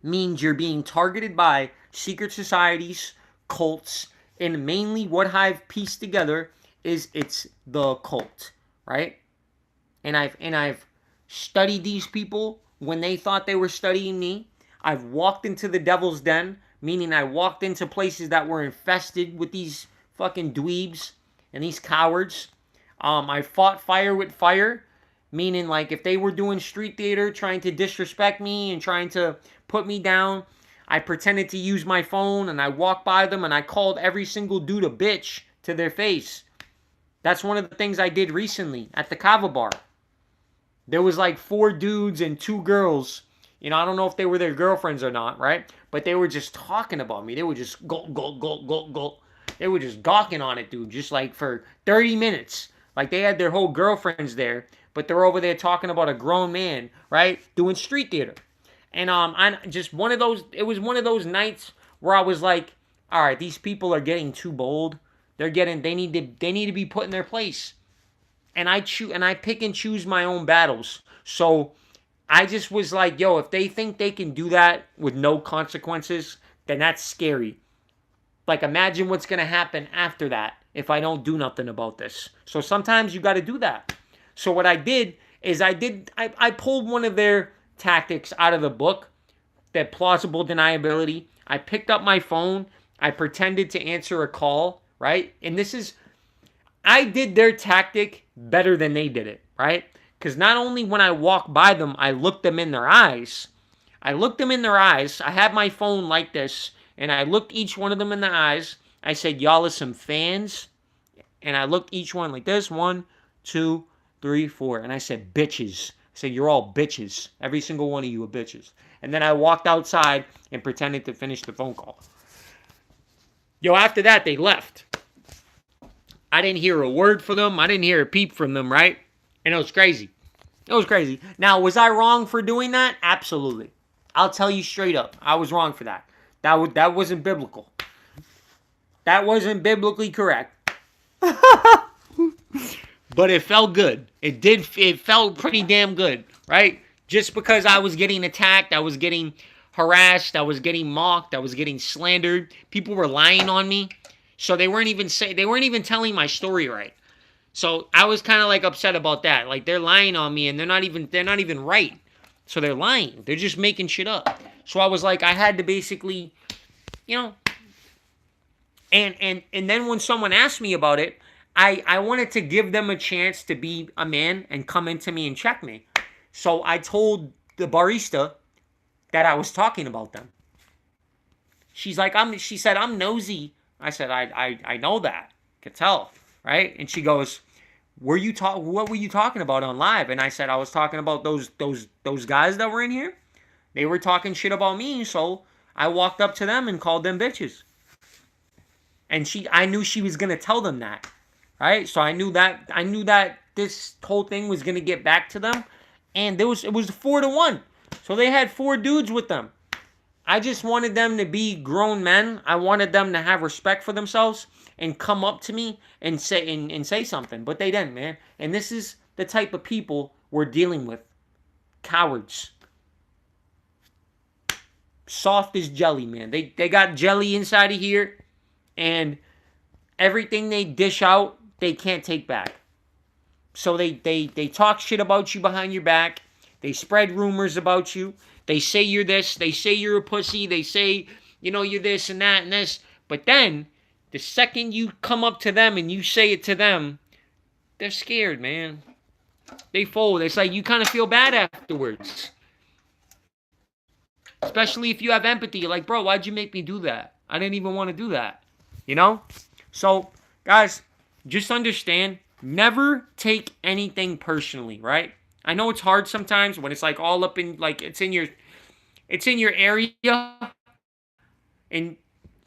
means you're being targeted by secret societies, cults, and mainly what I've pieced together is it's the cult, right? And I've studied these people when they thought they were studying me. I've walked into the devil's den, meaning I walked into places that were infested with these fucking dweebs and these cowards. I fought fire with fire, meaning like if they were doing street theater, trying to disrespect me and trying to put me down, I pretended to use my phone and I walked by them and I called every single dude a bitch to their face. That's one of the things I did recently at the Kava bar. There was like 4 dudes and 2 girls. You know, I don't know if they were their girlfriends or not, right? But they were just talking about me. They were just go. They were just gawking on it, dude. Just like for 30 minutes. Like they had their whole girlfriends there. But they're over there talking about a grown man, right? Doing street theater. And I just one of those, it was one of those nights where I was like, all right, these people are getting too bold. They need to be put in their place. And I pick and choose my own battles. So I just was like, yo, if they think they can do that with no consequences, then that's scary. Like, imagine what's going to happen after that if I don't do nothing about this. So sometimes you got to do that. So what I did is I pulled one of their tactics out of the book, that plausible deniability. I picked up my phone. I pretended to answer a call, right? And I did their tactic better than they did it, right? Because not only when I walked by them, I looked them in their eyes. I had my phone like this, and I looked each one of them in the eyes. I said, y'all are some fans. And I looked each one like this. 1, 2, 3, 4. And I said, bitches. I said, you're all bitches. Every single one of you are bitches. And then I walked outside and pretended to finish the phone call. Yo, after that, they left. I didn't hear a word from them. I didn't hear a peep from them, right? And it was crazy. It was crazy. Now, was I wrong for doing that? Absolutely. I'll tell you straight up. I was wrong for that. That wasn't biblical. That wasn't biblically correct. But it felt good. It felt pretty damn good, right? Just because I was getting attacked, I was getting harassed, I was getting mocked, I was getting slandered. People were lying on me. So they weren't even telling my story right. So I was kind of like upset about that. Like they're lying on me and they're not even right. So they're lying. They're just making shit up. So I was like, I had to basically, you know, and then when someone asked me about it, I wanted to give them a chance to be a man and come into me and check me. So I told the barista that I was talking about them. She said, I'm nosy. I said, I know that. Could tell, right? And she goes, what were you talking about on live? And I said, I was talking about those guys that were in here. They were talking shit about me, so I walked up to them and called them bitches. And I knew she was gonna tell them that, right? So I knew that this whole thing was gonna get back to them, and it was 4-1. So they had 4 dudes with them. I just wanted them to be grown men. I wanted them to have respect for themselves and come up to me and say something. But they didn't, man. And this is the type of people we're dealing with. Cowards. Soft as jelly, man. They got jelly inside of here. And everything they dish out, they can't take back. So they talk shit about you behind your back. They spread rumors about you. They say you're this. They say you're a pussy. They say, you're this and that and this. But then, the second you come up to them and you say it to them, they're scared, man. They fold. It's like you kind of feel bad afterwards. Especially if you have empathy. You're like, bro, why'd you make me do that? I didn't even want to do that. You know? So, guys, just understand, never take anything personally, right? I know it's hard sometimes when it's like all up in, like, it's in your area, and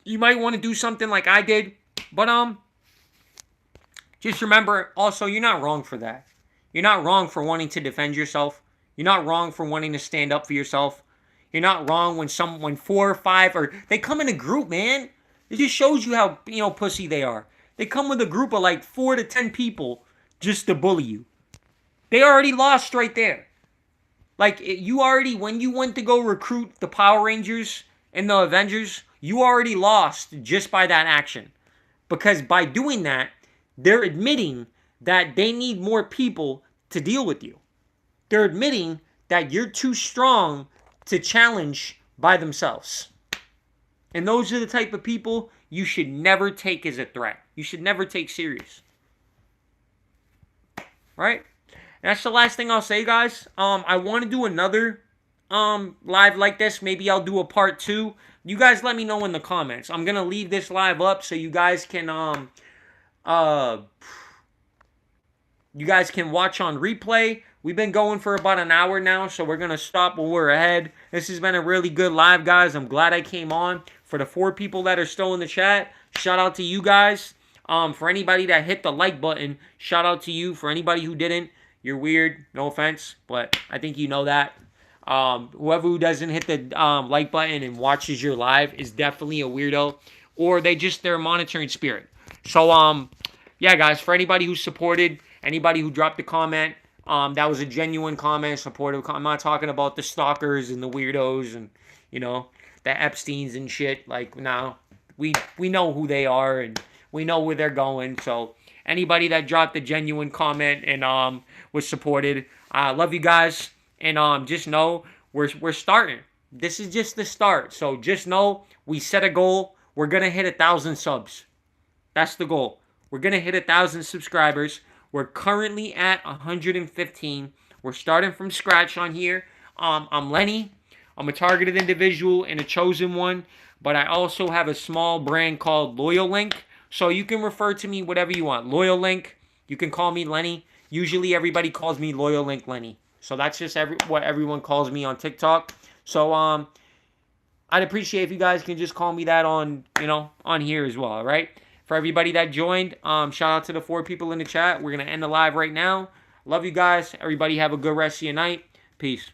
you might want to do something like I did, but just remember also, you're not wrong for that. You're not wrong for wanting to defend yourself. You're not wrong for wanting to stand up for yourself. You're not wrong when 4 or 5, or they come in a group, man. It just shows you how, pussy they are. They come with a group of like 4 to 10 people just to bully you. They already lost right there. Like, you already, when you went to go recruit the Power Rangers and the Avengers, you already lost just by that action. Because by doing that, they're admitting that they need more people to deal with you. They're admitting that you're too strong to challenge by themselves. And those are the type of people you should never take as a threat. You should never take serious. Right? And that's the last thing I'll say, guys. I want to do another live like this. Maybe I'll do a part 2. You guys let me know in the comments. I'm gonna leave this live up so you guys can watch on replay. We've been going for about an hour now, so we're gonna stop when we're ahead. This has been a really good live, guys. I'm glad I came on. For the 4 people that are still in the chat, shout out to you guys. For anybody that hit the like button, shout out to you. For anybody who didn't, you're weird. No offense, but I think you know that. Whoever who doesn't hit the like button and watches your live is definitely a weirdo, or they're a monitoring spirit. So yeah, guys, for anybody who supported, anybody who dropped a comment, that was a genuine comment, supportive. I'm not talking about the stalkers and the weirdos and the Epsteins and shit. Like, no, we know who they are and we know where they're going. So anybody that dropped a genuine comment and was supported, I love you guys. And just know we're starting. This is just the start. So just know we set a goal. We're gonna hit 1,000 subs. That's the goal. We're gonna hit 1,000 subscribers. We're currently at 115. We're starting from scratch on here. I'm Lenny. I'm a targeted individual and a chosen one, but I also have a small brand called Loyal Link. So you can refer to me whatever you want. Loyal Link. You can call me Lenny. Usually everybody calls me Loyal Link Lenny. So that's just what everyone calls me on TikTok. So I'd appreciate if you guys can just call me that on here as well, all right? For everybody that joined, shout out to the 4 people in the chat. We're going to end the live right now. Love you guys. Everybody have a good rest of your night. Peace.